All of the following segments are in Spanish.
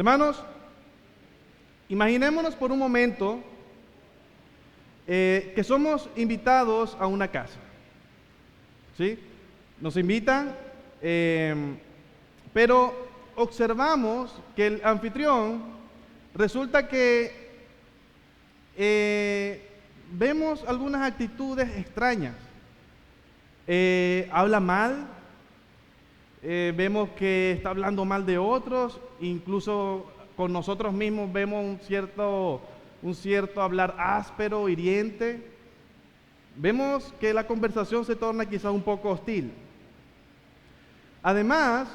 Hermanos, imaginémonos por un momento que somos invitados a una casa, ¿sí? Nos invitan, pero observamos que el anfitrión resulta que vemos algunas actitudes extrañas. Habla mal, vemos que está hablando mal de otros, incluso con nosotros mismos vemos un cierto hablar áspero, hiriente. Vemos que la conversación se torna quizás un poco hostil. Además,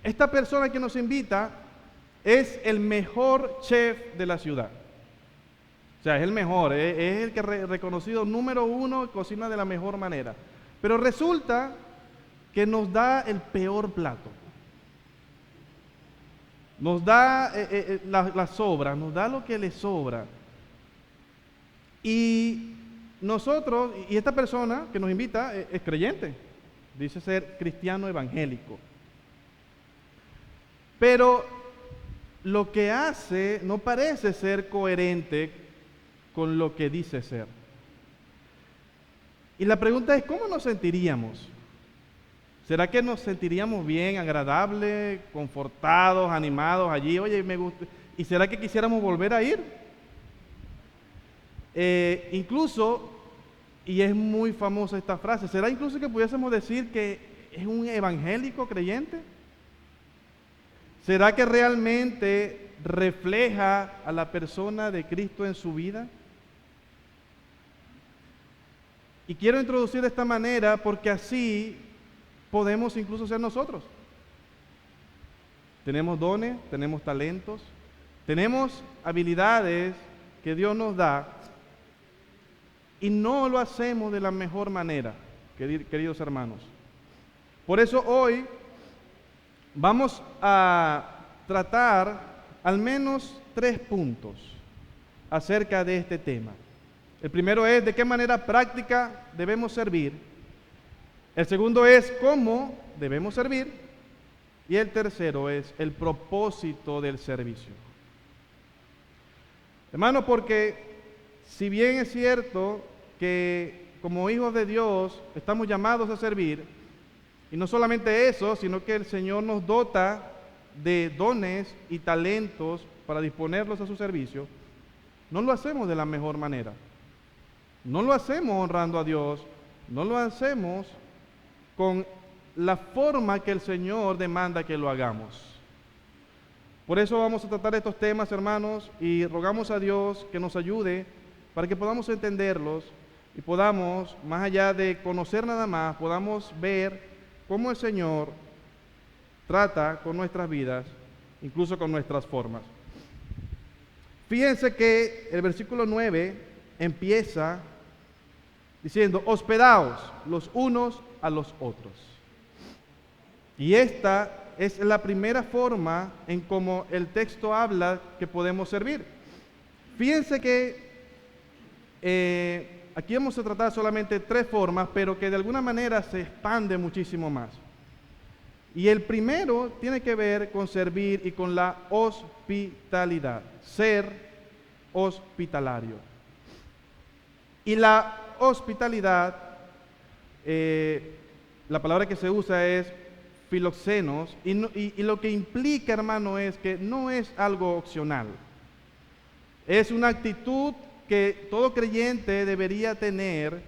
esta persona que nos invita es el mejor chef de la ciudad. O sea, es el mejor, es el que reconocido número uno, cocina de la mejor manera. Pero resulta que nos da el peor plato. Nos da la sobra, nos da lo que le sobra. Y nosotros, y esta persona que nos invita es creyente, dice ser cristiano evangélico. Pero lo que hace no parece ser coherente con lo que dice ser. Y la pregunta es, ¿cómo nos sentiríamos? ¿Será que nos sentiríamos bien, agradables, confortados, animados allí? Oye, me gusta. ¿Y será que quisiéramos volver a ir? Incluso, y es muy famosa esta frase, ¿será incluso que pudiésemos decir que es un evangélico creyente? ¿Será que realmente refleja a la persona de Cristo en su vida? Y quiero introducir de esta manera porque así podemos incluso ser nosotros. Tenemos dones, tenemos talentos, tenemos habilidades que Dios nos da y no lo hacemos de la mejor manera, queridos hermanos. Por eso hoy vamos a tratar al menos 3 puntos acerca de este tema. El primero es de qué manera práctica debemos servir. El segundo es cómo debemos servir. Y el tercero es el propósito del servicio. Hermano, porque si bien es cierto que como hijos de Dios estamos llamados a servir, y no solamente eso, sino que el Señor nos dota de dones y talentos para disponerlos a su servicio, no lo hacemos de la mejor manera. No lo hacemos honrando a Dios, no lo hacemos con la forma que el Señor demanda que lo hagamos. Por eso vamos a tratar estos temas, hermanos, y rogamos a Dios que nos ayude para que podamos entenderlos y podamos, más allá de conocer nada más, podamos ver cómo el Señor trata con nuestras vidas, incluso con nuestras formas. Fíjense que el versículo 9 empieza diciendo, hospedaos los unos a los otros. Y esta es la primera forma en cómo el texto habla que podemos servir. Fíjense que aquí vamos a tratar solamente 3 formas, pero que de alguna manera se expande muchísimo más. Y el primero tiene que ver con servir y con la hospitalidad, ser hospitalario. Y la hospitalidad, la palabra que se usa es filoxenos, y lo que implica, hermano, es que no es algo opcional. Es una actitud que todo creyente debería tener,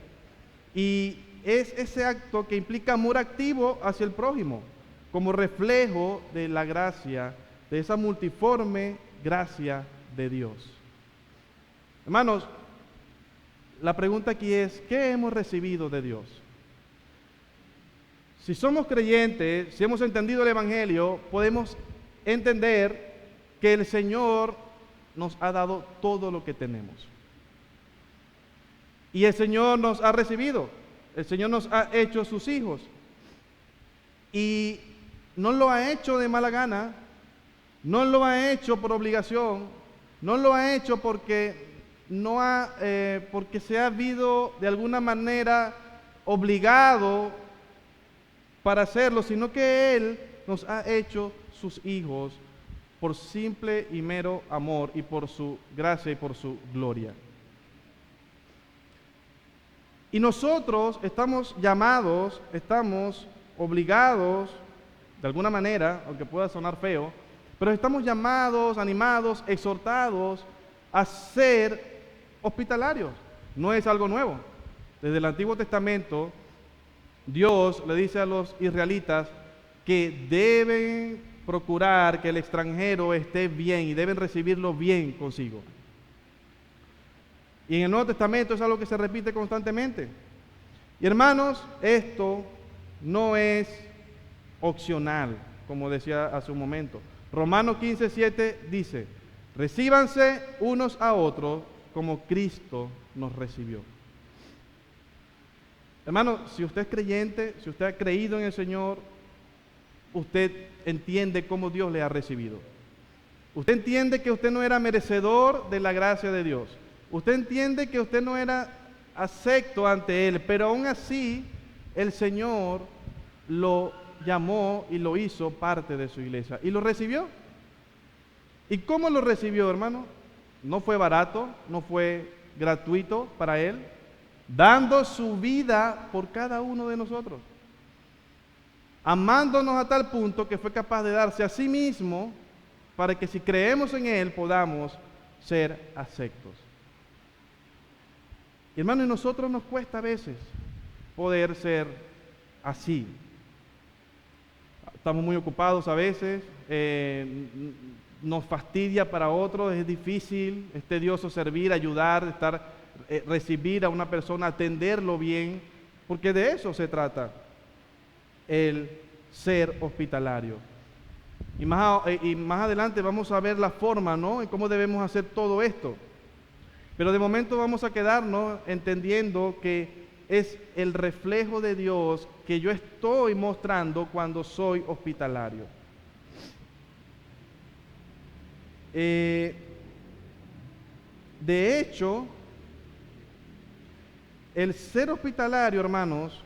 y es ese acto que implica amor activo hacia el prójimo, como reflejo de la gracia, de esa multiforme gracia de Dios. Hermanos, la pregunta aquí es, ¿qué hemos recibido de Dios? Si somos creyentes, si hemos entendido el Evangelio, podemos entender que el Señor nos ha dado todo lo que tenemos. Y el Señor nos ha recibido, el Señor nos ha hecho sus hijos. Y no lo ha hecho de mala gana, no lo ha hecho por obligación, no lo ha hecho porque se ha habido de alguna manera obligado para hacerlo, sino que Él nos ha hecho sus hijos por simple y mero amor y por su gracia y por su gloria. Y nosotros estamos llamados, estamos obligados, de alguna manera, aunque pueda sonar feo, pero estamos llamados, animados, exhortados a ser hospitalarios. No es algo nuevo. Desde el Antiguo Testamento, Dios le dice a los israelitas que deben procurar que el extranjero esté bien y deben recibirlo bien consigo. Y en el Nuevo Testamento es algo que se repite constantemente. Y hermanos, esto no es opcional, como decía hace un momento. Romanos 15:7 dice: recíbanse unos a otros como Cristo nos recibió. Hermano, si usted es creyente, si usted ha creído en el Señor, usted entiende cómo Dios le ha recibido. Usted entiende que usted no era merecedor de la gracia de Dios. Usted entiende que usted no era acepto ante Él, pero aún así el Señor lo llamó y lo hizo parte de su iglesia y lo recibió. ¿Y cómo lo recibió, hermano? No fue barato, no fue gratuito para Él, dando su vida por cada uno de nosotros, amándonos a tal punto que fue capaz de darse a sí mismo para que si creemos en Él podamos ser aceptos. Y hermano, a nosotros nos cuesta a veces poder ser así. Estamos muy ocupados a veces, nos fastidia para otros, es difícil, es tedioso servir, ayudar, recibir a una persona, atenderlo bien, porque de eso se trata, el ser hospitalario. Y más adelante vamos a ver la forma, ¿no?, en cómo debemos hacer todo esto. Pero de momento vamos a quedarnos entendiendo que es el reflejo de Dios que yo estoy mostrando cuando soy hospitalario. De hecho, el ser hospitalario, hermanos,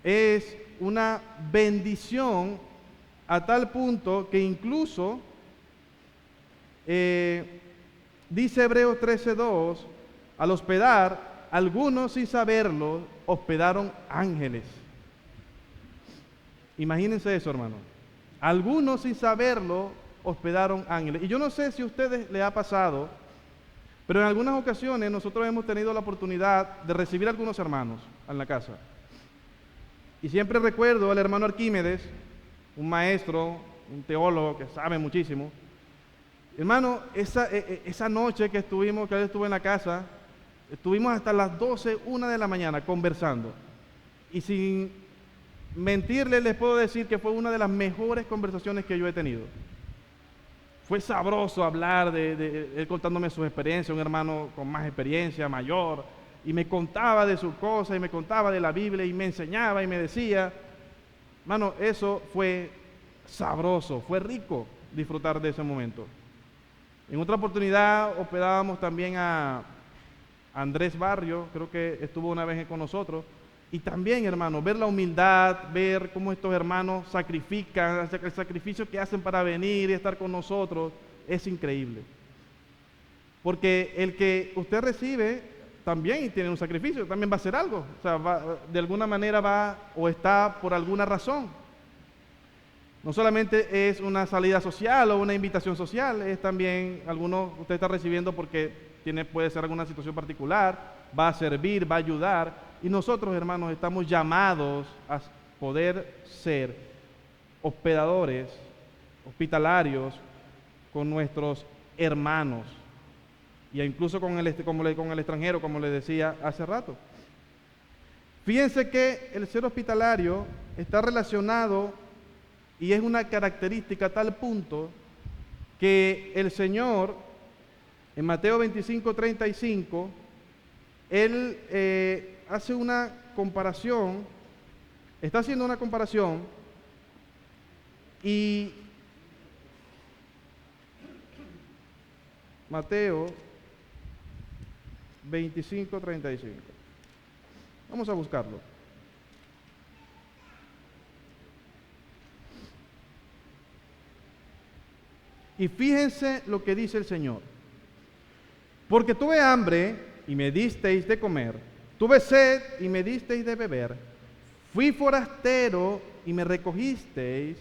es una bendición a tal punto que incluso dice Hebreos 13:2, al hospedar, algunos sin saberlo, hospedaron ángeles. Imagínense eso, hermano. Algunos sin saberlo, hospedaron ángeles. Y yo no sé si a ustedes les ha pasado, pero en algunas ocasiones nosotros hemos tenido la oportunidad de recibir a algunos hermanos en la casa. Y siempre recuerdo al hermano Arquímedes, un maestro, un teólogo que sabe muchísimo. Hermano, esa noche que él estuvo en la casa, estuvimos hasta las 12, 1 de la mañana conversando. Y sin mentirles, les puedo decir que fue una de las mejores conversaciones que yo he tenido. Fue sabroso hablar de él contándome sus experiencias, un hermano con más experiencia, mayor, y me contaba de sus cosas, y me contaba de la Biblia, y me enseñaba, y me decía. Hermano, eso fue sabroso, fue rico disfrutar de ese momento. En otra oportunidad hospedábamos también a Andrés Barrio, creo que estuvo una vez con nosotros, y también, hermano, ver la humildad, ver cómo estos hermanos sacrifican, el sacrificio que hacen para venir y estar con nosotros, es increíble. Porque el que usted recibe también tiene un sacrificio, también va a hacer algo, o sea, de alguna manera va o está por alguna razón. No solamente es una salida social o una invitación social, es también usted está recibiendo porque puede ser alguna situación particular, va a servir, va a ayudar. Y nosotros, hermanos, estamos llamados a poder ser hospedadores, hospitalarios con nuestros hermanos, y incluso con el extranjero, como les decía hace rato. Fíjense que el ser hospitalario está relacionado y es una característica a tal punto que el Señor, en Mateo 25:35, Él hace una comparación, está haciendo una comparación, y Mateo 25:35. Vamos a buscarlo. Y fíjense lo que dice el Señor. Porque tuve hambre y me disteis de comer, tuve sed y me disteis de beber, fui forastero y me recogisteis,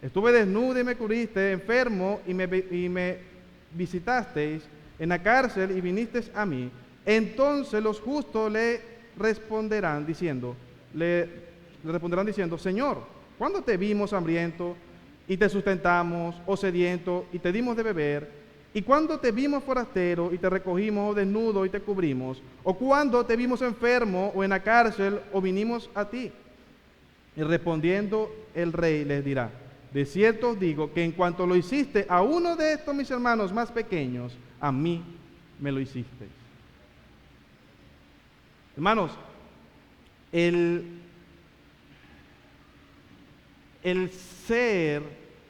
estuve desnudo y me cubristeis, enfermo y me visitasteis, en la cárcel y vinisteis a mí. Entonces los justos le responderán diciendo, Señor, ¿cuándo te vimos hambriento y te sustentamos, o sediento y te dimos de beber? ¿Y cuándo te vimos forastero y te recogimos, o desnudo y te cubrimos? ¿O cuándo te vimos enfermo o en la cárcel o vinimos a ti? Y respondiendo el rey les dirá, de cierto os digo que en cuanto lo hiciste a uno de estos mis hermanos más pequeños, a mí me lo hicisteis. Hermanos, el ser,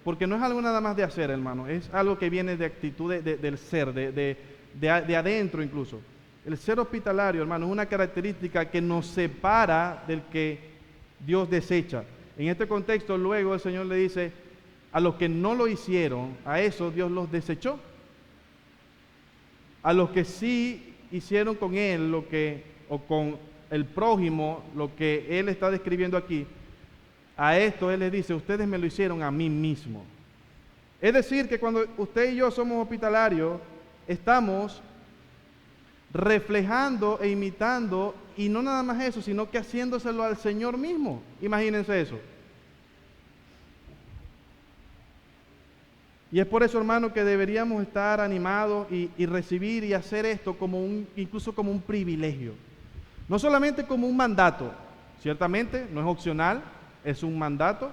porque no es algo nada más de hacer, hermano, es algo que viene de actitud del ser, de adentro incluso. El ser hospitalario, hermano, es una característica que nos separa del que Dios desecha. En este contexto, luego el Señor le dice, a los que no lo hicieron, a eso Dios los desechó. A los que sí hicieron con Él o con el prójimo, lo que Él está describiendo aquí, a esto Él les dice, ustedes me lo hicieron a mí mismo. Es decir, que cuando usted y yo somos hospitalarios, estamos reflejando e imitando, y no nada más eso, sino que haciéndoselo al Señor mismo. Imagínense eso. Y es por eso, hermano, que deberíamos estar animados y recibir y hacer esto incluso como un privilegio. No solamente como un mandato, ciertamente no es opcional, es un mandato,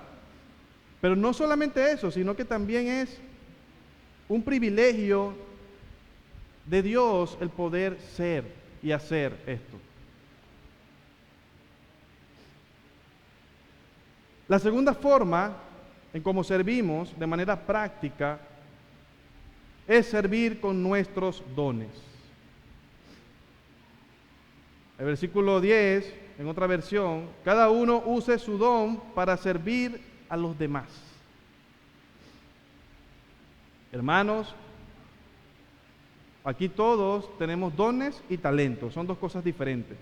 pero no solamente eso, sino que también es un privilegio de Dios el poder ser y hacer esto. La segunda forma en cómo servimos de manera práctica es servir con nuestros dones. El versículo 10, en otra versión, cada uno use su don para servir a los demás. Hermanos, aquí todos tenemos dones y talentos, son dos cosas diferentes.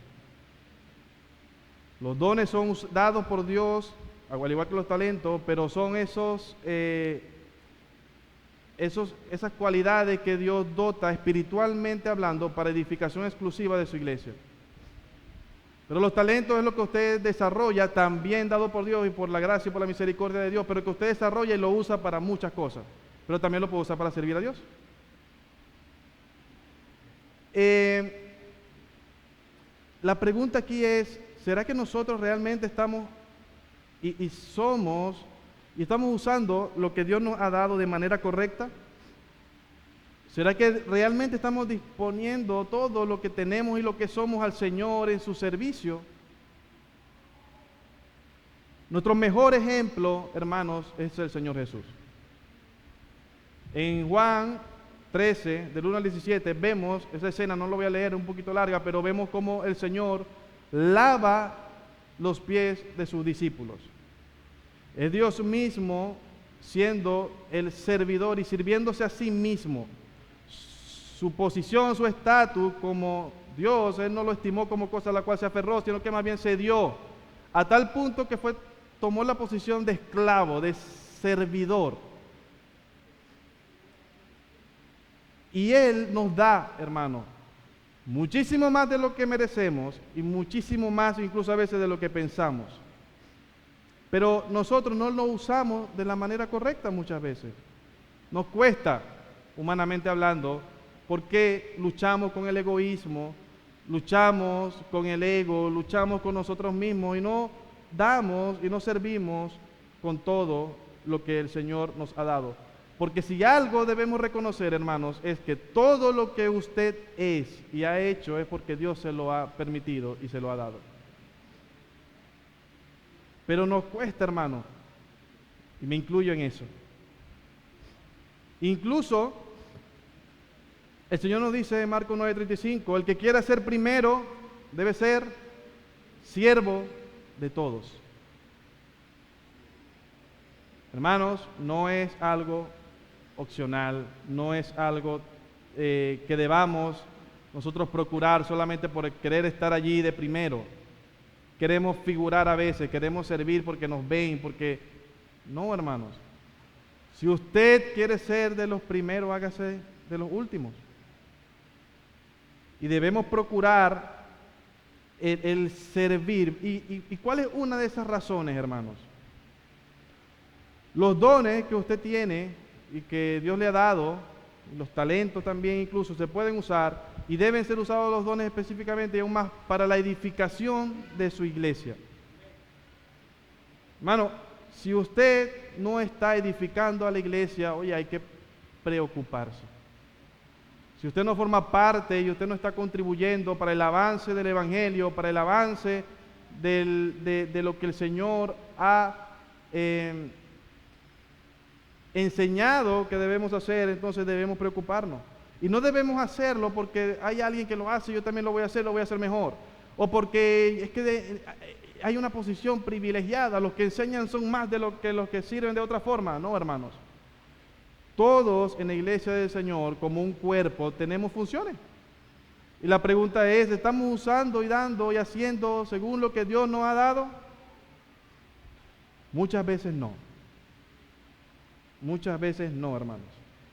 Los dones son dados por Dios, al igual que los talentos, pero son esas cualidades que Dios dota espiritualmente hablando para edificación exclusiva de su iglesia. Pero los talentos es lo que usted desarrolla, también dado por Dios y por la gracia y por la misericordia de Dios, pero que usted desarrolla y lo usa para muchas cosas, pero también lo puede usar para servir a Dios. La pregunta aquí es, ¿será que nosotros realmente estamos estamos usando lo que Dios nos ha dado de manera correcta? ¿Será que realmente estamos disponiendo todo lo que tenemos y lo que somos al Señor en su servicio? Nuestro mejor ejemplo, hermanos, es el Señor Jesús. En Juan 13, del 1 al 17, vemos esa escena, no lo voy a leer, es un poquito larga, pero vemos cómo el Señor lava los pies de sus discípulos. Es Dios mismo siendo el servidor y sirviéndose a sí mismo. Su posición, su estatus como Dios, Él no lo estimó como cosa a la cual se aferró, sino que más bien se dio, a tal punto que tomó la posición de esclavo, de servidor. Y Él nos da, hermano, muchísimo más de lo que merecemos y muchísimo más incluso a veces de lo que pensamos. Pero nosotros no lo usamos de la manera correcta muchas veces. Nos cuesta, humanamente hablando, porque luchamos con el egoísmo, luchamos con el ego, luchamos con nosotros mismos y no damos y no servimos con todo lo que el Señor nos ha dado. Porque si algo debemos reconocer, hermanos, es que todo lo que usted es y ha hecho es porque Dios se lo ha permitido y se lo ha dado. Pero nos cuesta, hermano, y me incluyo en eso. Incluso, el Señor nos dice en Marcos 9:35, el que quiera ser primero debe ser siervo de todos. Hermanos, no es algo opcional, no es algo que debamos nosotros procurar solamente por querer estar allí de primero. Queremos figurar a veces, queremos servir porque nos ven, porque... No, hermanos. Si usted quiere ser de los primeros, hágase de los últimos. Y debemos procurar el servir. ¿Y cuál es una de esas razones, hermanos? Los dones que usted tiene y que Dios le ha dado, los talentos también incluso, se pueden usar y deben ser usados los dones específicamente y aún más para la edificación de su iglesia. Hermano, si usted no está edificando a la iglesia, oye, hay que preocuparse. Si usted no forma parte y usted no está contribuyendo para el avance del Evangelio, para el avance de lo que el Señor ha enseñado que debemos hacer, entonces debemos preocuparnos. Y no debemos hacerlo porque hay alguien que lo hace, yo también lo voy a hacer mejor. O porque es que hay una posición privilegiada, los que enseñan son más de lo que los que sirven de otra forma. No, hermanos. Todos en la iglesia del Señor, como un cuerpo, tenemos funciones. Y la pregunta es, ¿estamos usando y dando y haciendo según lo que Dios nos ha dado? Muchas veces no. Muchas veces no, hermanos.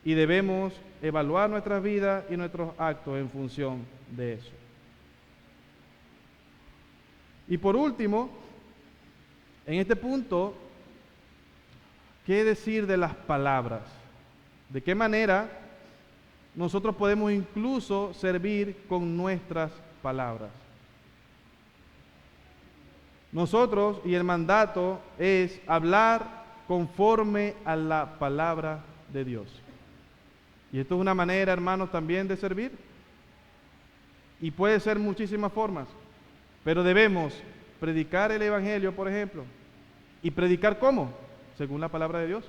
Y debemos evaluar nuestras vidas y nuestros actos en función de eso. Y por último, en este punto, ¿qué decir de las palabras? ¿De qué manera nosotros podemos incluso servir con nuestras palabras? Nosotros, y el mandato es hablar conforme a la palabra de Dios. Y esto es una manera, hermanos, también de servir. Y puede ser muchísimas formas. Pero debemos predicar el Evangelio, por ejemplo. ¿Y predicar cómo? Según la palabra de Dios.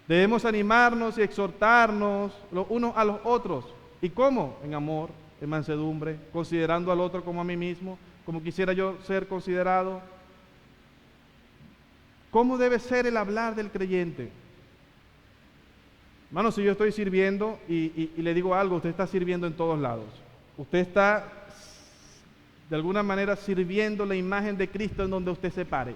Debemos animarnos y exhortarnos los unos a los otros. ¿Y cómo? En amor, en mansedumbre, considerando al otro como a mí mismo, como quisiera yo ser considerado. ¿Cómo debe ser el hablar del creyente? Hermano, si yo estoy sirviendo y le digo algo, usted está sirviendo en todos lados. Usted está, de alguna manera, sirviendo la imagen de Cristo en donde usted se pare.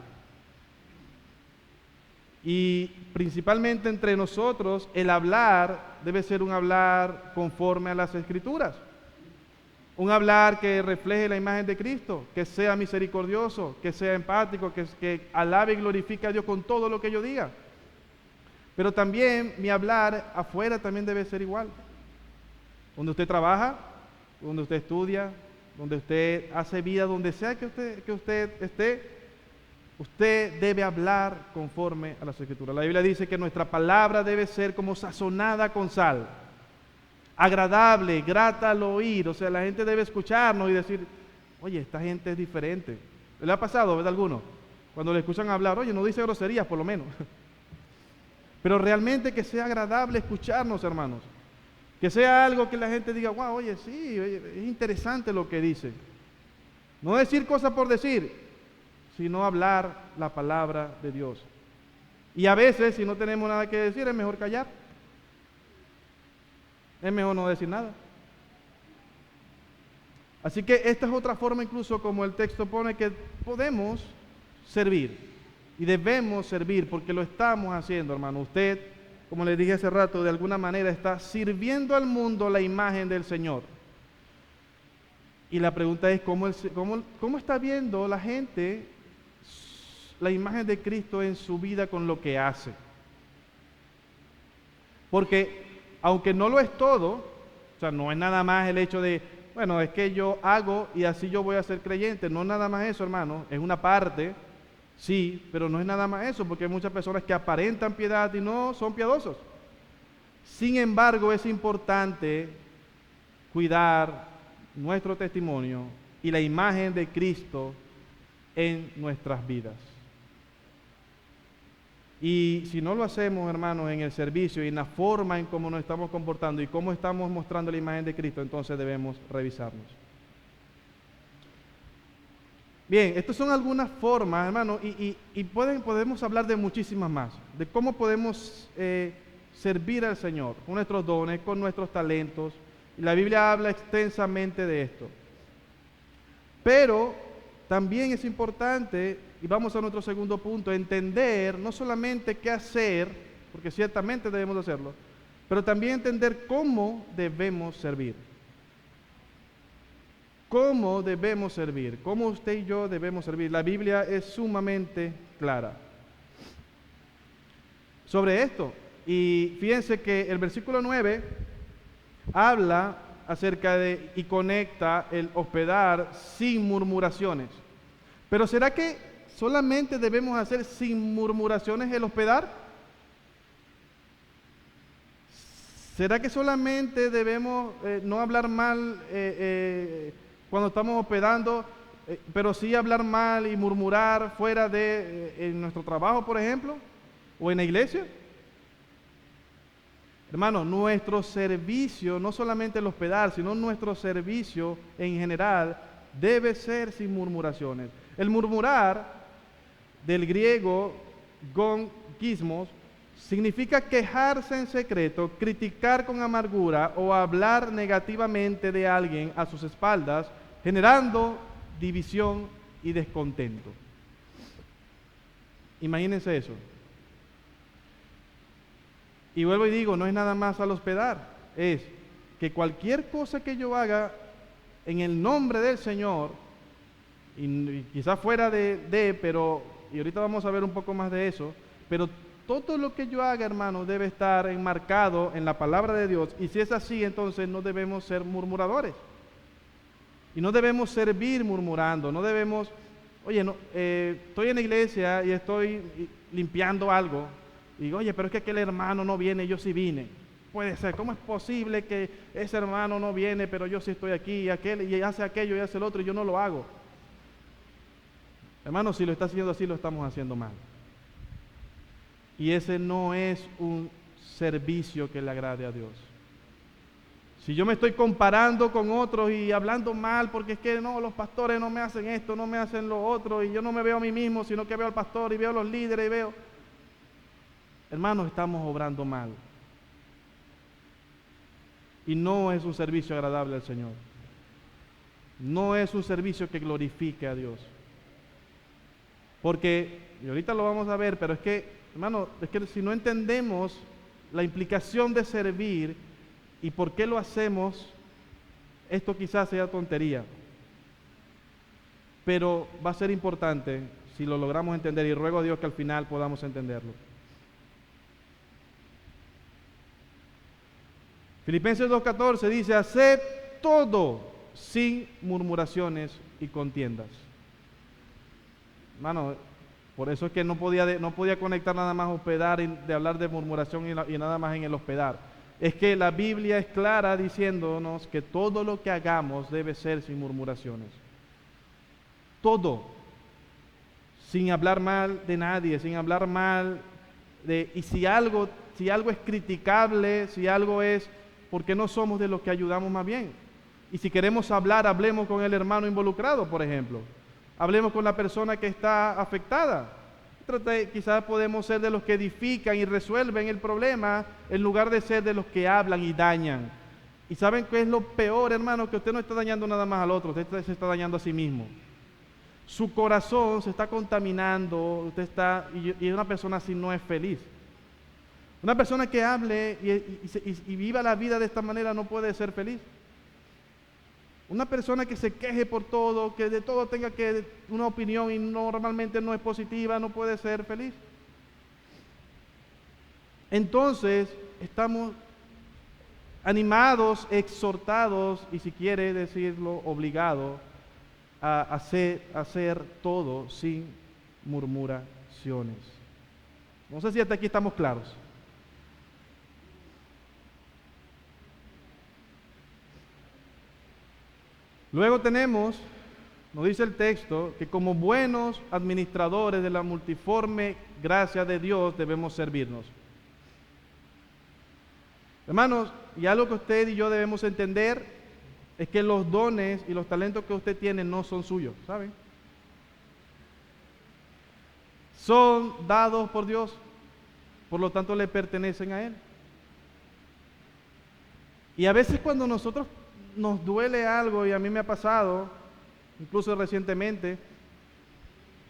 Y principalmente entre nosotros, el hablar debe ser un hablar conforme a las Escrituras. Un hablar que refleje la imagen de Cristo, que sea misericordioso, que sea empático, que alabe y glorifique a Dios con todo lo que yo diga. Pero también mi hablar afuera también debe ser igual. Donde usted trabaja, donde usted estudia, donde usted hace vida, donde sea que usted esté, usted debe hablar conforme a las Escrituras. La Biblia dice que nuestra palabra debe ser como sazonada con sal, agradable, grata al oír. O sea, la gente debe escucharnos y decir, oye, esta gente es diferente. ¿Le ha pasado, verdad, alguno? Cuando le escuchan hablar, oye, no dice groserías por lo menos. Pero realmente que sea agradable escucharnos, hermanos. Que sea algo que la gente diga, wow, oye, sí, oye, es interesante lo que dice. No decir cosas por decir, sino hablar la palabra de Dios. Y a veces, si no tenemos nada que decir, es mejor callar. Es mejor no decir nada. Así que esta es otra forma, incluso como el texto pone, que podemos servir. Y debemos servir porque lo estamos haciendo, hermano. Usted, como les dije hace rato, de alguna manera está sirviendo al mundo la imagen del Señor. Y la pregunta es, ¿cómo está viendo la gente la imagen de Cristo en su vida con lo que hace? Porque aunque no lo es todo, o sea, no es nada más el hecho de, bueno, es que yo hago y así yo voy a ser creyente. No es nada más eso, hermano. Es una parte, sí, pero no es nada más eso, porque hay muchas personas que aparentan piedad y no son piadosos. Sin embargo, es importante cuidar nuestro testimonio y la imagen de Cristo en nuestras vidas. Y si no lo hacemos, hermanos, en el servicio y en la forma en cómo nos estamos comportando y cómo estamos mostrando la imagen de Cristo, entonces debemos revisarnos. Bien, estas son algunas formas, hermanos, y podemos hablar de muchísimas más, de cómo podemos servir al Señor, con nuestros dones, con nuestros talentos. Y la Biblia habla extensamente de esto. Pero también es importante, y vamos a nuestro segundo punto, entender no solamente qué hacer, porque ciertamente debemos hacerlo, pero también entender cómo debemos servir. ¿Cómo debemos servir? ¿Cómo usted y yo debemos servir? La Biblia es sumamente clara sobre esto. Y fíjense que el versículo 9 habla acerca de y conecta el hospedar sin murmuraciones. Pero ¿será que solamente debemos hacer sin murmuraciones el hospedar? ¿Será que solamente debemos no hablar mal cuando estamos hospedando, pero sí hablar mal y murmurar fuera de en nuestro trabajo, por ejemplo, o en la iglesia? Hermano, nuestro servicio, no solamente el hospedar, sino nuestro servicio en general, debe ser sin murmuraciones. El murmurar, del griego gongismos, significa quejarse en secreto, criticar con amargura o hablar negativamente de alguien a sus espaldas, generando división y descontento. Imagínense eso. Y vuelvo y digo, no es nada más al hospedar, es que cualquier cosa que yo haga en el nombre del Señor, y quizás fuera pero, y ahorita vamos a ver un poco más de eso, pero todo lo que yo haga, hermano, debe estar enmarcado en la palabra de Dios, y si es así, entonces no debemos ser murmuradores, y no debemos servir murmurando, no debemos, oye, no, estoy en la iglesia y estoy limpiando algo, y digo, oye, pero es que aquel hermano no viene, yo sí vine. Puede ser, ¿cómo es posible que ese hermano no viene, pero yo sí estoy aquí, y aquel, y hace aquello, y hace el otro, y yo no lo hago? Hermano, si lo está haciendo así, lo estamos haciendo mal. Y ese no es un servicio que le agrade a Dios. Si yo me estoy comparando con otros y hablando mal, porque es que no, los pastores no me hacen esto, no me hacen lo otro, y yo no me veo a mí mismo, sino que veo al pastor, y veo a los líderes, y veo... Hermanos, estamos obrando mal. Y no es un servicio agradable al Señor. No es un servicio que glorifique a Dios. Porque, y ahorita lo vamos a ver, pero es que, hermano, es que si no entendemos la implicación de servir y por qué lo hacemos, esto quizás sea tontería. Pero va a ser importante si lo logramos entender, y ruego a Dios que al final podamos entenderlo. Filipenses 2:14 dice, haced todo sin murmuraciones y contiendas. Hermano, por eso es que no podía conectar nada más hospedar de hablar de murmuración y nada más en el hospedar. Es que la Biblia es clara diciéndonos que todo lo que hagamos debe ser sin murmuraciones. Todo. Sin hablar mal de nadie, sin hablar mal de... Y si algo es criticable, si algo es... porque no somos de los que ayudamos más bien. Y si queremos hablar, hablemos con el hermano involucrado, por ejemplo. Hablemos con la persona que está afectada. Quizás podemos ser de los que edifican y resuelven el problema en lugar de ser de los que hablan y dañan. ¿Y saben qué es lo peor, hermano? Que usted no está dañando nada más al otro, usted se está dañando a sí mismo. Su corazón se está contaminando, y una persona así no es feliz. Una persona que hable y viva la vida de esta manera no puede ser feliz. Una persona que se queje por todo, que de todo tenga una opinión y normalmente no es positiva, no puede ser feliz. Entonces, estamos animados, exhortados, y si quiere decirlo, obligados a hacer todo sin murmuraciones. No sé si hasta aquí estamos claros. Luego nos dice el texto, que como buenos administradores de la multiforme gracia de Dios debemos servirnos. Hermanos, y algo que usted y yo debemos entender es que los dones y los talentos que usted tiene no son suyos, ¿saben? Son dados por Dios, por lo tanto le pertenecen a Él. Y a veces cuando nosotros nos duele algo, y a mí me ha pasado, incluso recientemente,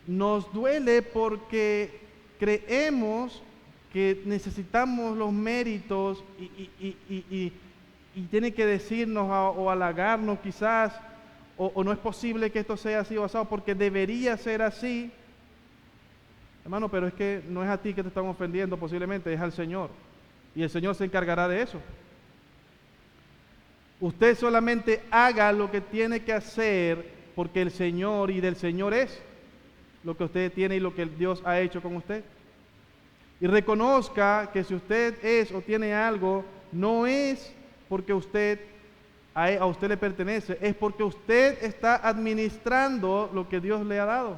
nos duele porque creemos que necesitamos los méritos y tiene que decirnos o halagarnos quizás, o no es posible que esto sea así o así, porque debería ser así. Hermano, pero es que no es a ti que te están ofendiendo posiblemente, es al Señor. Y el Señor se encargará de eso. Usted solamente haga lo que tiene que hacer porque el Señor y del Señor es lo que usted tiene y lo que Dios ha hecho con usted. Y reconozca que si usted es o tiene algo, no es porque a usted le pertenece, es porque usted está administrando lo que Dios le ha dado.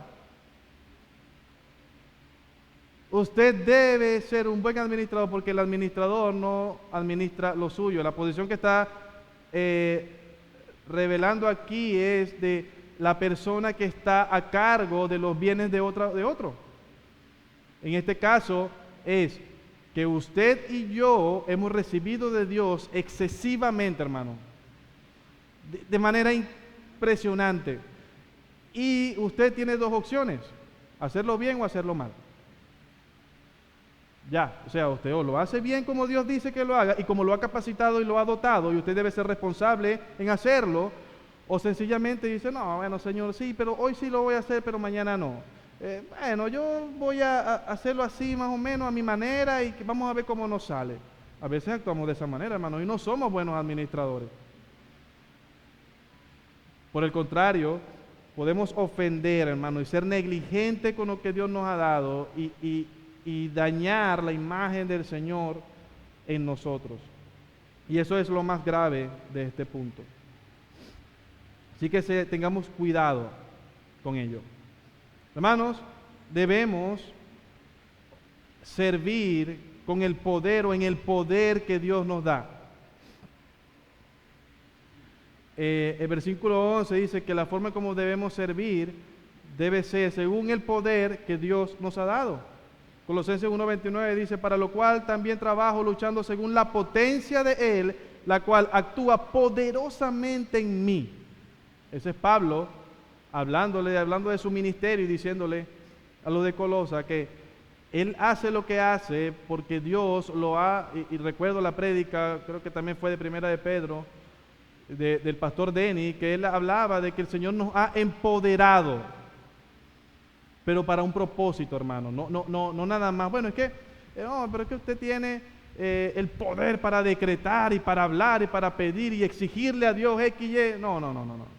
Usted debe ser un buen administrador porque el administrador no administra lo suyo. La posición que está revelando aquí es de la persona que está a cargo de los bienes de otro. En este caso es que usted y yo hemos recibido de Dios excesivamente, hermano, de manera impresionante. Y usted tiene dos opciones, hacerlo bien o hacerlo mal. Ya, o sea, usted o lo hace bien como Dios dice que lo haga y como lo ha capacitado y lo ha dotado y usted debe ser responsable en hacerlo, o sencillamente dice, no, bueno, Señor, sí, pero hoy sí lo voy a hacer, pero mañana no. Bueno, yo voy a hacerlo así más o menos a mi manera y vamos a ver cómo nos sale. A veces actuamos de esa manera, hermano, y no somos buenos administradores. Por el contrario, podemos ofender, hermano, y ser negligente con lo que Dios nos ha dado y dañar la imagen del Señor en nosotros. Y eso es lo más grave de este punto. Así que tengamos cuidado con ello. Hermanos, debemos servir con el poder o en el poder que Dios nos da. El versículo 11 dice que la forma como debemos servir debe ser según el poder que Dios nos ha dado. Colosenses 1:29 dice, para lo cual también trabajo luchando según la potencia de Él, la cual actúa poderosamente en mí. Ese es Pablo hablando de su ministerio y diciéndole a los de Colosa que él hace lo que hace porque Dios lo ha, y recuerdo la prédica, creo que también fue de Primera de Pedro, del pastor Denny, que él hablaba de que el Señor nos ha empoderado, pero para un propósito, hermano, no nada más. Bueno, es que, no, pero es que usted tiene el poder para decretar y para hablar y para pedir y exigirle a Dios X, Y. No.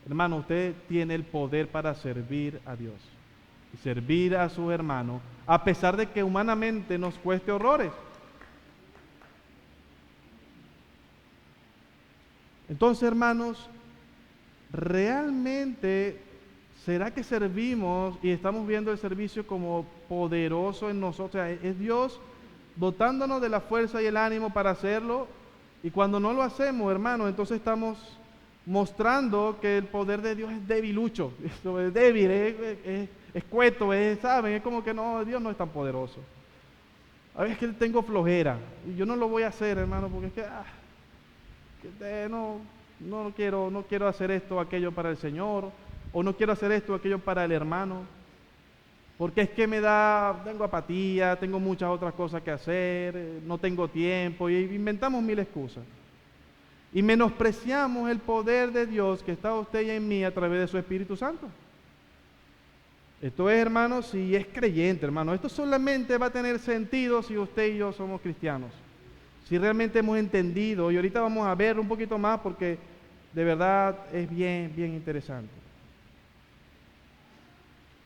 Hermano, usted tiene el poder para servir a Dios y servir a sus hermanos, a pesar de que humanamente nos cueste horrores. Entonces, hermanos, ¿realmente será que servimos y estamos viendo el servicio como poderoso en nosotros? O sea, es Dios dotándonos de la fuerza y el ánimo para hacerlo, y cuando no lo hacemos, hermanos, entonces estamos mostrando que el poder de Dios es debilucho, es débil, es escueto, ¿saben? Es como que no, Dios no es tan poderoso. A veces que tengo flojera y yo no lo voy a hacer, hermano, porque es que no quiero hacer esto o aquello para el Señor, o no quiero hacer esto o aquello para el hermano, porque es que tengo apatía, tengo muchas otras cosas que hacer, no tengo tiempo, y inventamos mil excusas. Y menospreciamos el poder de Dios que está usted y en mí a través de su Espíritu Santo. Esto es, hermano, si es creyente, hermano. Esto solamente va a tener sentido si usted y yo somos cristianos. Si realmente hemos entendido, y ahorita vamos a ver un poquito más porque de verdad es bien interesante.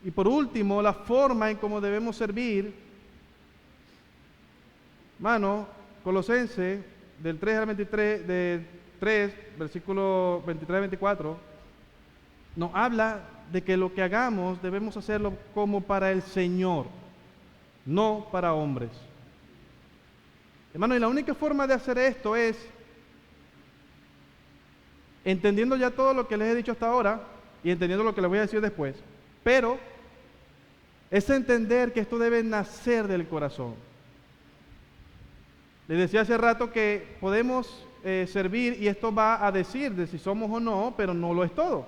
Y por último, la forma en cómo debemos servir, hermano, Colosenses del 3 al 23, de 3, versículo 23 al 24, nos habla de que lo que hagamos debemos hacerlo como para el Señor, no para hombres. Hermano, y la única forma de hacer esto es entendiendo ya todo lo que les he dicho hasta ahora y entendiendo lo que les voy a decir después, pero es entender que esto debe nacer del corazón. Les decía hace rato que podemos servir y esto va a decir de si somos o no, pero no lo es todo.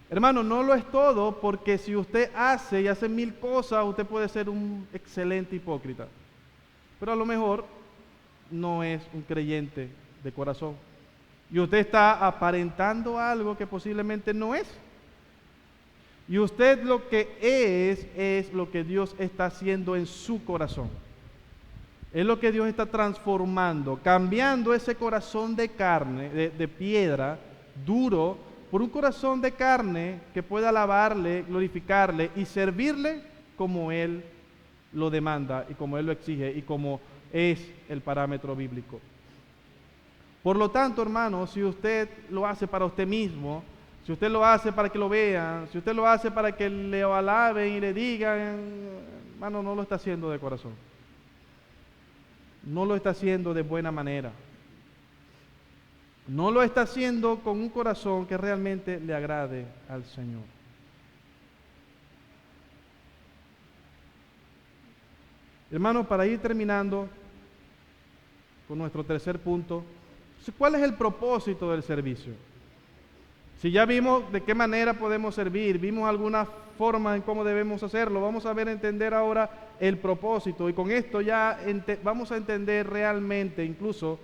Hermano, no lo es todo porque si usted hace y hace 1000 cosas, usted puede ser un excelente hipócrita. Pero a lo mejor no es un creyente de corazón. Y usted está aparentando algo que posiblemente no es. Y usted lo que es lo que Dios está haciendo en su corazón. Es lo que Dios está transformando, cambiando ese corazón de carne, de piedra, duro, por un corazón de carne que pueda alabarle, glorificarle y servirle como Él lo demanda y como Él lo exige y como es el parámetro bíblico. Por lo tanto, hermano, si usted lo hace para usted mismo, si usted lo hace para que lo vean, si usted lo hace para que le alaben y le digan, hermano, no lo está haciendo de corazón. No lo está haciendo de buena manera. No lo está haciendo con un corazón que realmente le agrade al Señor. Hermanos, para ir terminando con nuestro tercer punto, ¿cuál es el propósito del servicio? Si ya vimos de qué manera podemos servir, vimos alguna forma en cómo debemos hacerlo, vamos a entender ahora el propósito y con esto ya vamos a entender realmente, incluso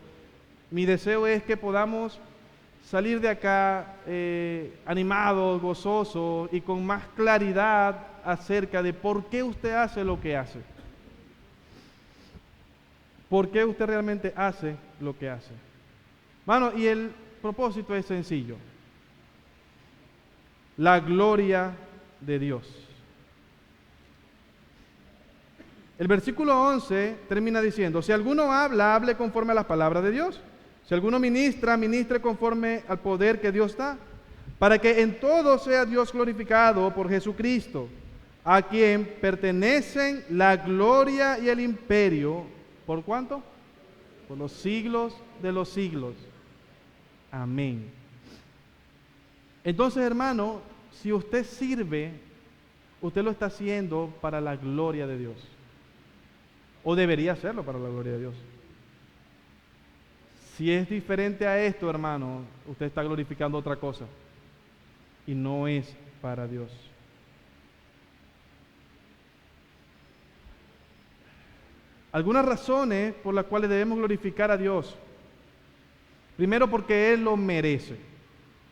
mi deseo es que podamos salir de acá animados, gozosos y con más claridad acerca de por qué usted hace lo que hace. ¿Por qué usted realmente hace lo que hace? Mano, y el propósito es sencillo. La gloria de Dios. El versículo 11 termina diciendo, si alguno habla, hable conforme a las palabras de Dios. Si alguno ministra, ministre conforme al poder que Dios da, para que en todo sea Dios glorificado por Jesucristo, a quien pertenecen la gloria y el imperio, ¿por cuánto? Por los siglos de los siglos. Amén. Entonces, hermano, si usted sirve, usted lo está haciendo para la gloria de Dios. O debería hacerlo para la gloria de Dios. Si es diferente a esto, hermano, usted está glorificando otra cosa. Y no es para Dios. Algunas razones por las cuales debemos glorificar a Dios. Primero, porque Él lo merece.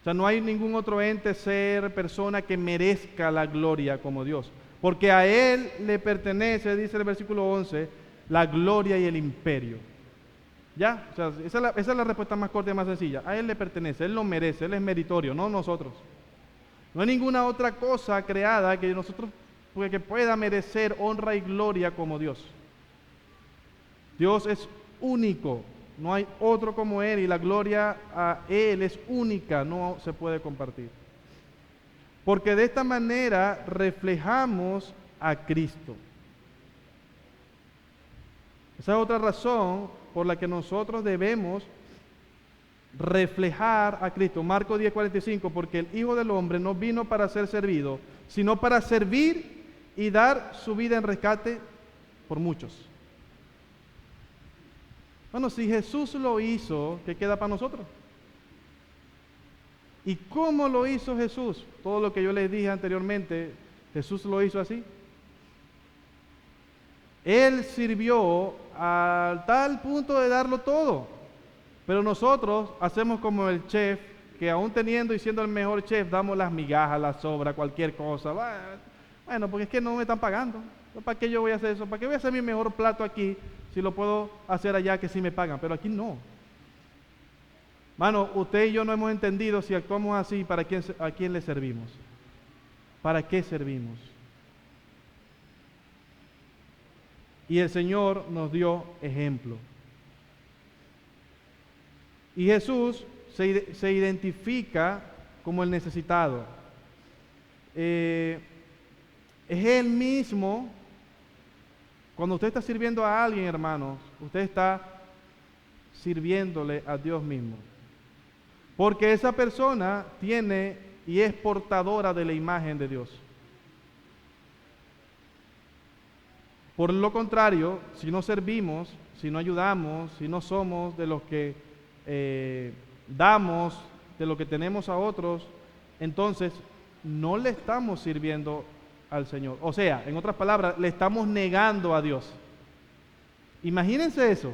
O sea, no hay ningún otro ente, ser, persona que merezca la gloria como Dios. Porque a Él le pertenece, dice el versículo 11, la gloria y el imperio. ¿Ya? O sea, esa es la respuesta más corta y más sencilla. A Él le pertenece, Él lo merece, Él es meritorio, no nosotros. No hay ninguna otra cosa creada que nosotros que pueda merecer honra y gloria como Dios. Dios es único, no hay otro como Él y la gloria a Él es única, no se puede compartir. Porque de esta manera reflejamos a Cristo. Esa es otra razón por la que nosotros debemos reflejar a Cristo. Marcos 10:45, porque el Hijo del Hombre no vino para ser servido, sino para servir y dar su vida en rescate por muchos. Bueno, si Jesús lo hizo, ¿qué queda para nosotros? ¿Y cómo lo hizo Jesús? Todo lo que yo les dije anteriormente, Jesús lo hizo así. Él sirvió al tal punto de darlo todo. Pero nosotros hacemos como el chef, que aún teniendo y siendo el mejor chef, damos las migajas, las sobras, cualquier cosa. Bueno, porque es que no me están pagando. ¿Para qué yo voy a hacer eso? ¿Para qué voy a hacer mi mejor plato aquí si lo puedo hacer allá que sí me pagan? Pero aquí no. Mano, usted y yo no hemos entendido si actuamos así, ¿a quién le servimos? ¿Para qué servimos? Y el Señor nos dio ejemplo. Y Jesús se identifica como el necesitado. Es Él mismo. Cuando usted está sirviendo a alguien, hermanos, usted está sirviéndole a Dios mismo. Porque esa persona tiene y es portadora de la imagen de Dios. Por lo contrario, si no servimos, si no ayudamos, si no somos de los que damos de lo que tenemos a otros, entonces no le estamos sirviendo al Señor. O sea, en otras palabras, le estamos negando a Dios. Imagínense eso.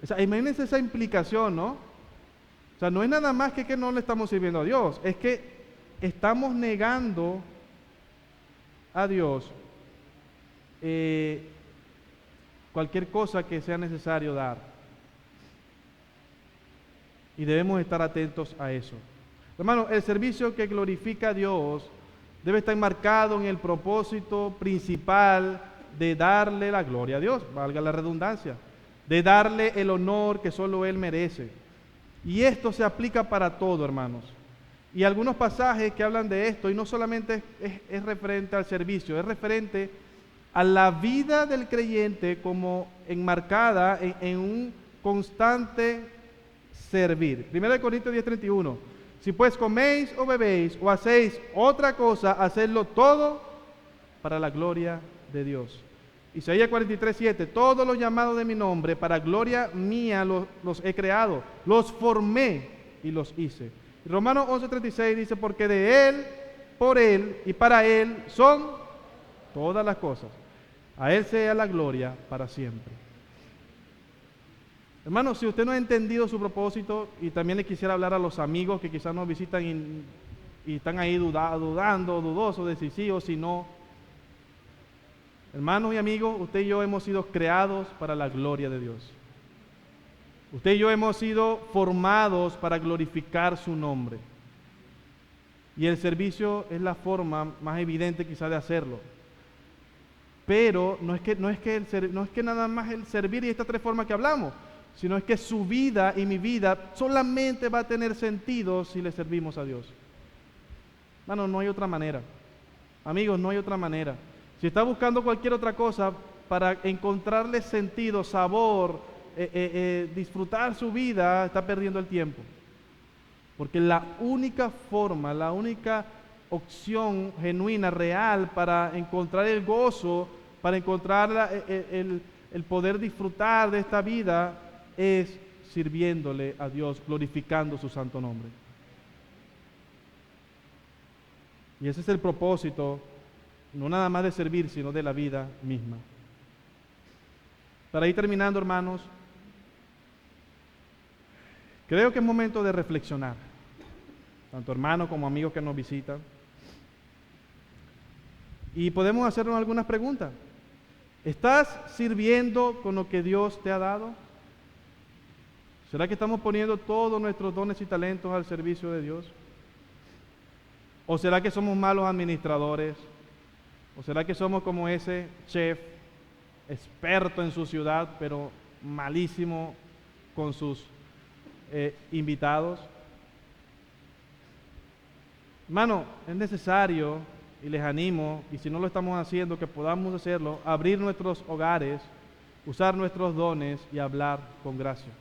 O sea, imagínense esa implicación, ¿no? O sea, no es nada más que no le estamos sirviendo a Dios, es que estamos negando a Dios cualquier cosa que sea necesario dar. Y debemos estar atentos a eso. Hermano, el servicio que glorifica a Dios debe estar enmarcado en el propósito principal de darle la gloria a Dios, valga la redundancia, de darle el honor que solo Él merece. Y esto se aplica para todo, hermanos. Y algunos pasajes que hablan de esto, y no solamente es referente al servicio, es referente a la vida del creyente como enmarcada en un constante servir. 1 Corintios 10:31. Si pues coméis o bebéis o hacéis otra cosa, hacedlo todo para la gloria de Dios. Isaías 43:7. Todos los llamados de mi nombre, para gloria mía los he creado, los formé y los hice. Romanos 11:36 dice, porque de Él, por Él y para Él son todas las cosas. A Él sea la gloria para siempre. Hermano, si usted no ha entendido su propósito, y también le quisiera hablar a los amigos que quizás nos visitan y están ahí dudando, dudosos de si sí o si no. Hermanos y amigos, usted y yo hemos sido creados para la gloria de Dios. Usted y yo hemos sido formados para glorificar su nombre. Y el servicio es la forma más evidente quizás de hacerlo. Pero no es que nada más el servir y estas tres formas que hablamos, sino es que su vida y mi vida solamente va a tener sentido si le servimos a Dios. Hermano, no hay otra manera. Amigos, no hay otra manera. Si está buscando cualquier otra cosa para encontrarle sentido, sabor, disfrutar su vida, está perdiendo el tiempo. Porque la única forma, la única opción genuina, real, para encontrar el gozo, para encontrar el poder disfrutar de esta vida, es sirviéndole a Dios, glorificando su santo nombre. Y ese es el propósito, no nada más de servir, sino de la vida misma. Para ir terminando, hermanos, creo que es momento de reflexionar, tanto hermanos como amigos que nos visitan, y podemos hacernos algunas preguntas. ¿Estás sirviendo con lo que Dios te ha dado? ¿Será que estamos poniendo todos nuestros dones y talentos al servicio de Dios? ¿O será que somos malos administradores? ¿O será que somos como ese chef, experto en su ciudad, pero malísimo con sus invitados? Hermano, es necesario, y les animo, y si no lo estamos haciendo, que podamos hacerlo, abrir nuestros hogares, usar nuestros dones y hablar con gracia.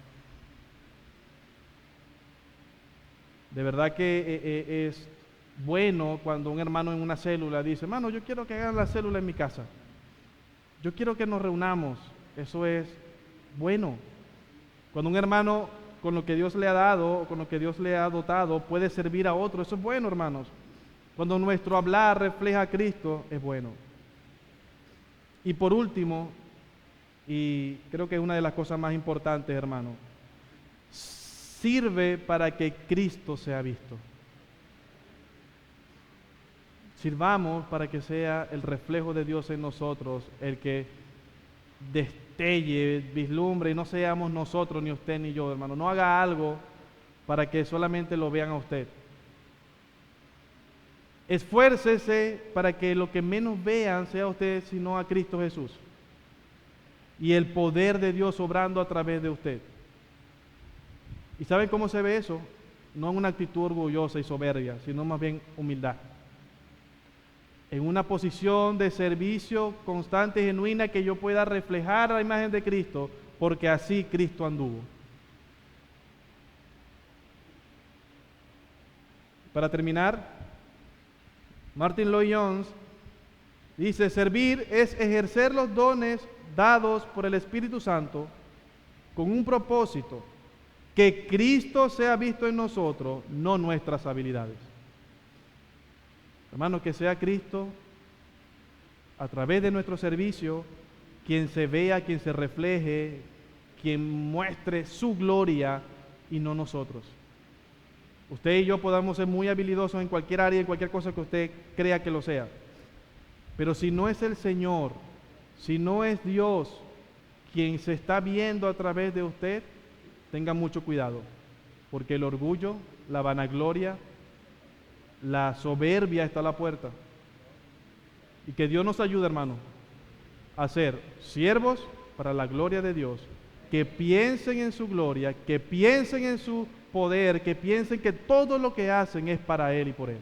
De verdad que es bueno cuando un hermano en una célula dice, hermano, yo quiero que hagan la célula en mi casa. Yo quiero que nos reunamos. Eso es bueno. Cuando un hermano con lo que Dios le ha dado, con lo que Dios le ha dotado, puede servir a otro, eso es bueno, hermanos. Cuando nuestro hablar refleja a Cristo, es bueno. Y por último, y creo que es una de las cosas más importantes, hermano, sirve para que Cristo sea visto. Sirvamos para que sea el reflejo de Dios en nosotros, el que destelle, vislumbre, y no seamos nosotros, ni usted ni yo, hermano. No haga algo para que solamente lo vean a usted. Esfuércese para que lo que menos vean sea usted, sino a Cristo Jesús. Y el poder de Dios obrando a través de usted. ¿Y saben cómo se ve eso? No en una actitud orgullosa y soberbia, sino más bien humildad. En una posición de servicio constante y genuina que yo pueda reflejar la imagen de Cristo, porque así Cristo anduvo. Para terminar, Martin Lloyd-Jones dice, servir es ejercer los dones dados por el Espíritu Santo con un propósito, que Cristo sea visto en nosotros, no nuestras habilidades. Hermano, que sea Cristo a través de nuestro servicio quien se vea, quien se refleje, quien muestre su gloria y no nosotros. Usted y yo podamos ser muy habilidosos en cualquier área, en cualquier cosa que usted crea que lo sea. Pero si no es el Señor, si no es Dios quien se está viendo a través de usted, tenga mucho cuidado, porque el orgullo, la vanagloria, la soberbia está a la puerta. Y que Dios nos ayude, hermano, a ser siervos para la gloria de Dios, que piensen en su gloria, que piensen en su poder, que piensen que todo lo que hacen es para Él y por Él.